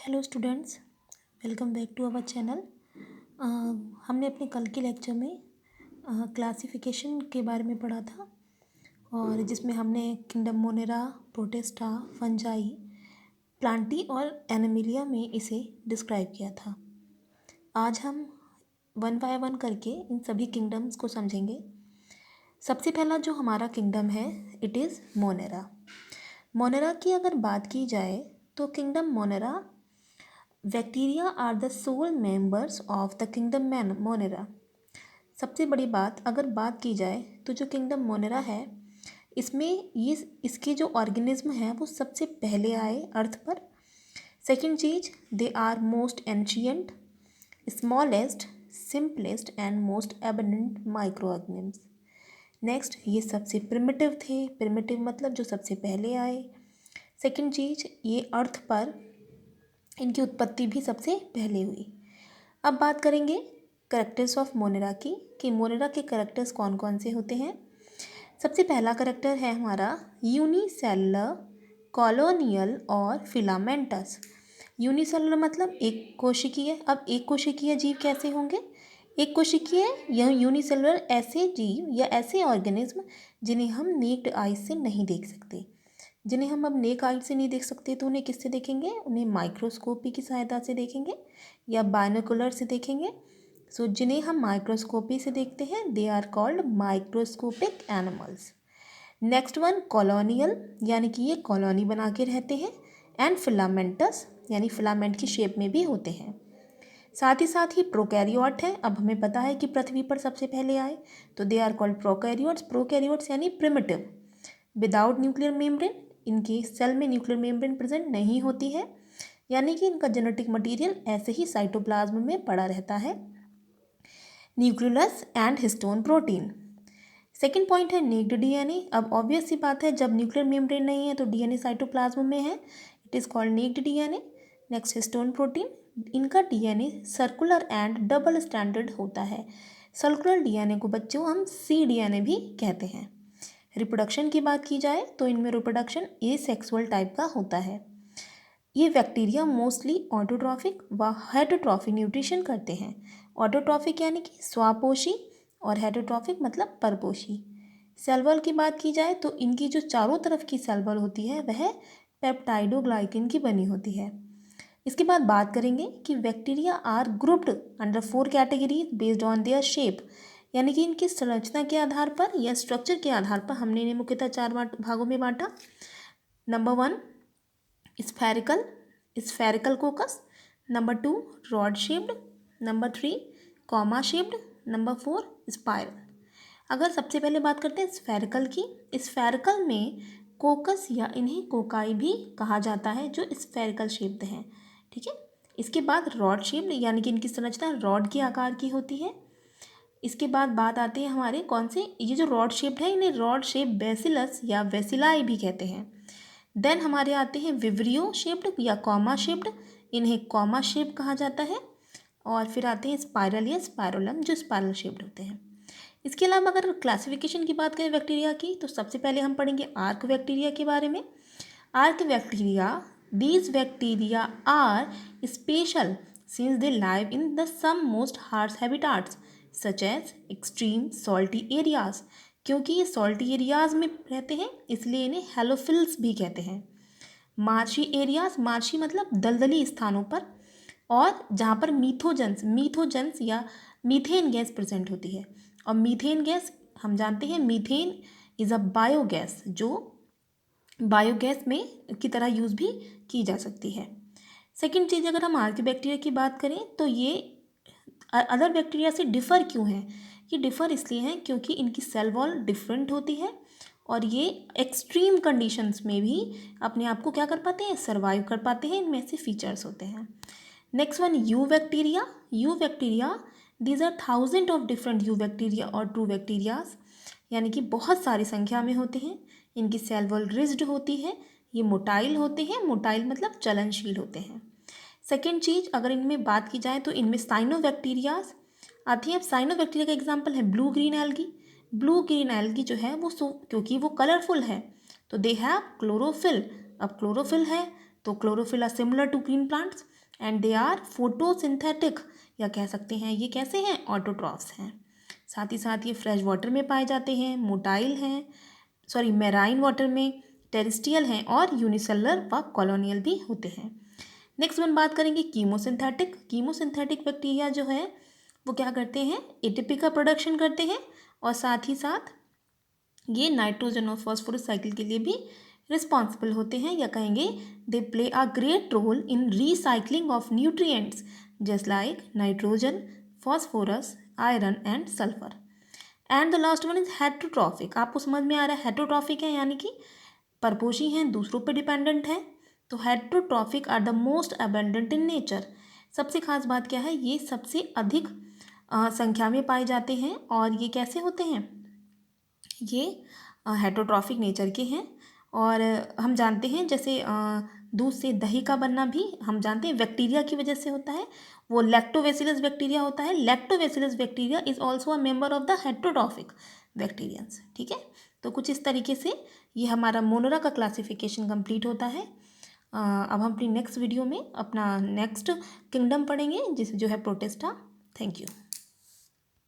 Hello students, welcome back to our channel. हमने अपने कल के लेक्चर में क्लासिफिकेशन के बारे में पढ़ा था और जिसमें हमने kingdom Monera, protista, fungi, Plantae और एनिमिलिया में इसे डिस्क्राइब किया था। आज हम वन बाय वन करके इन सभी किंगडम्स को समझेंगे। सबसे पहला जो हमारा किंगडम है इट इज़ मोनेरा। मोनेरा की अगर बात की जाए तो kingdom Monera, bacteria are the sole members of the kingdom Monera. सबसे बड़ी बात अगर बात की जाए तो जो किंगडम मोनेरा है इसमें ये इसके जो ऑर्गेनिज्म हैं वो सबसे पहले आए अर्थ पर। सेकंड चीज, they are most ancient, smallest, simplest and most abundant micro organisms. Next, ये सबसे प्रिमिटिव थे। प्रिमिटिव मतलब जो सबसे पहले आए। सेकंड चीज, ये अर्थ पर इनकी उत्पत्ति भी सबसे पहले हुई। अब बात करेंगे करेक्टर्स ऑफ मोनेरा की कि मोनेरा के करेक्टर्स कौन कौन से होते हैं। सबसे पहला करेक्टर है हमारा यूनिसेलुलर, कॉलोनियल और फिलामेंटस। यूनिसेलुलर मतलब एक कोशिकीय। अब एक कोशिकीय जीव कैसे होंगे? एक कोशिकीय या यूनिसेलुलर ऐसे जीव या ऐसे ऑर्गेनिज्म जिन्हें हम नेक्ड आइज से नहीं देख सकते। जिन्हें हम अब नेक आइज से नहीं देख सकते तो उन्हें किससे देखेंगे? उन्हें माइक्रोस्कोपी की सहायता से देखेंगे या बाइनोकुलर से देखेंगे। सो जिन्हें हम माइक्रोस्कोपी से देखते हैं they are called microscopic animals. Next one colonial, यानी कि ये कॉलोनी बना के रहते हैं। एंड फिलामेंटस, यानी फिलामेंट की शेप में भी होते हैं। साथ ही प्रोकैरियोट है। अब हमें पता है कि पृथ्वी पर सबसे पहले आए तो they are called prokaryotes. Prokaryotes यानी प्रिमिटिव, विदाउट न्यूक्लियर मेम्ब्रेन। इनके सेल में न्यूक्लियर मेम्ब्रेन प्रेजेंट नहीं होती है, यानी कि इनका जेनेटिक मटेरियल ऐसे ही साइटोप्लाज्म में पड़ा रहता है। Nucleus and histone protein. Second point है नेक्ड डीएनए। अब ऑब्वियस सी बात है जब न्यूक्लियर मेम्ब्रेन नहीं है तो डीएनए साइटोप्लाज्म में है, it is called naked DNA. Next histone protein, इनका DNA circular and double standard होता है। सर्कुलर डीएनए को बच्चों हम सी डीएनए भी कहते हैं। रिप्रोडक्शन की बात की जाए तो इनमें रिप्रोडक्शन एसेक्सुअल टाइप का होता है। ये बैक्टीरिया मोस्टली ऑटोट्रॉफिक व हेटरोट्रॉफिक न्यूट्रिशन करते हैं। ऑटोट्रॉफिक यानी कि स्वापोषी और हेटरोट्रॉफिक मतलब परपोषी। सेल वॉल की बात की जाए तो इनकी जो चारों तरफ की सेल वॉल होती है वह पेप्टाइडोग्लाइकन की बनी होती है। इसके बाद बात करेंगे कि bacteria are grouped under 4 categories based on their shape, यानी कि इनकी संरचना के आधार पर या स्ट्रक्चर के आधार पर हमने इन्हें मुख्यतः 4 भागों में बांटा। Number 1 spherical, spherical कोकस। Number 2 rod shaped. Number 3 comma shaped. Number 4 spiral. अगर सबसे पहले बात करते हैं स्फेरिकल की, स्फेरिकल में कोकस या इन्हें कोकाई भी कहा जाता है जो स्फेरिकल शेप्ड हैं। ठीक है। इसके बाद रॉड शेप्ड, यानी कि इनकी संरचना रॉड के आकार की होती है। इसके बाद बात आती है हमारे कौन से, ये जो रॉड शेप्ड है इन्हें रॉड शेप बेसिलस या वेसिलाई भी कहते हैं। देन हमारे आते हैं विवरियो शेप्ड या कॉमा शेप्ड, इन्हें कॉमा शेप कहा जाता है। और फिर आते हैं स्पाइरल या स्पाइरोलम जो स्पाइरल शेप्ड होते हैं। इसके अलावा अगर क्लासिफिकेशन की बात करें बैक्टीरिया की तो सबसे पहले हम पढ़ेंगे आर्क बैक्टीरिया के बारे में। Arc bacteria, these bacteria are special since they live in the some most harsh habitats such as extreme salty areas। क्योंकि ये सॉल्टी एरियाज में रहते हैं इसलिए इन्हें हेलोफिल्स भी कहते हैं। मार्शी एरियाज, मार्शी मतलब दलदली स्थानों पर, और जहाँ पर मीथोजन्स या मीथेन गैस प्रेजेंट होती है। और मीथेन गैस हम जानते हैं मीथेन इज़ अ बायोगैस जो बायोगैस में की तरह यूज़ भी की जा सकती है। सेकेंड चीज़, अगर हम आर्की बैक्टीरिया की बात करें तो ये अदर बैक्टीरिया से डिफ़र क्यों हैं? ये डिफ़र इसलिए हैं क्योंकि इनकी सेल वॉल डिफरेंट होती है और ये एक्सट्रीम कंडीशंस में भी अपने आप को क्या कर पाते हैं? सर्वाइव कर पाते हैं। इनमें से फीचर्स होते हैं। Next one eubacteria. Eubacteria, these are thousand of different eubacteria और ट्रू बैक्टीरियाज, यानी कि बहुत सारी संख्या में होते हैं। इनकी सेल वॉल रिज्ड होती है। ये मोटाइल होते हैं, मोटाइल मतलब चलनशील होते हैं। सेकेंड चीज़, अगर इनमें बात की जाए तो इनमें साइनोबैक्टीरियाज आती है। अब साइनोबैक्टीरिया का एग्जाम्पल है blue green algae. Blue green algae जो है वो क्योंकि वो कलरफुल है तो दे हैव क्लोरोफिल। अब क्लोरोफिल है तो chlorophyll are similar to green plants and they are photosynthetic, या कह सकते हैं ये कैसे हैं, ऑटोट्रॉफ्स हैं। साथ ही साथ ये फ्रेश वाटर में पाए जाते हैं, मोटाइल हैं, सॉरी मैराइन वाटर में, टेरेस्ट्रियल हैं और यूनिसेलुलर व कॉलोनियल भी होते हैं। नेक्स्ट वन बात करेंगे कीमोसिंथेटिक। कीमोसिंथेटिक बैक्टीरिया जो है वो क्या करते हैं, एटीपी का प्रोडक्शन करते हैं और साथ ही साथ ये नाइट्रोजन और फॉस्फोरस साइकिल के लिए भी रिस्पॉन्सिबल होते हैं, या कहेंगे they play a great role in recycling of nutrients just like nitrogen, phosphorus, iron and sulphur. And the last one is heterotrophic. आपको समझ में आ रहा है, हेटरोट्रॉफिक है यानी कि परपोषी हैं, दूसरों पर डिपेंडेंट है। तो heterotrophic are the most abundant in nature. सबसे खास बात क्या है, ये सबसे अधिक संख्या में पाए जाते हैं और ये कैसे होते हैं, ये हेटरोट्रॉफिक नेचर के हैं। और हम जानते हैं जैसे दूध से दही का बनना भी हम जानते हैं बैक्टीरिया की वजह से होता है, वो लैक्टोबैसिलस बैक्टीरिया होता है। Lactobacillus bacteria is also a member of the heterotrophic bacterians. ठीक है, तो कुछ इस तरीके से ये हमारा मोनोरा का क्लासिफिकेशन कंप्लीट होता है। अब हम अपनी नेक्स्ट वीडियो में अपना नेक्स्ट किंगडम पढ़ेंगे, जिस जो है प्रोटिस्टा। Thank you.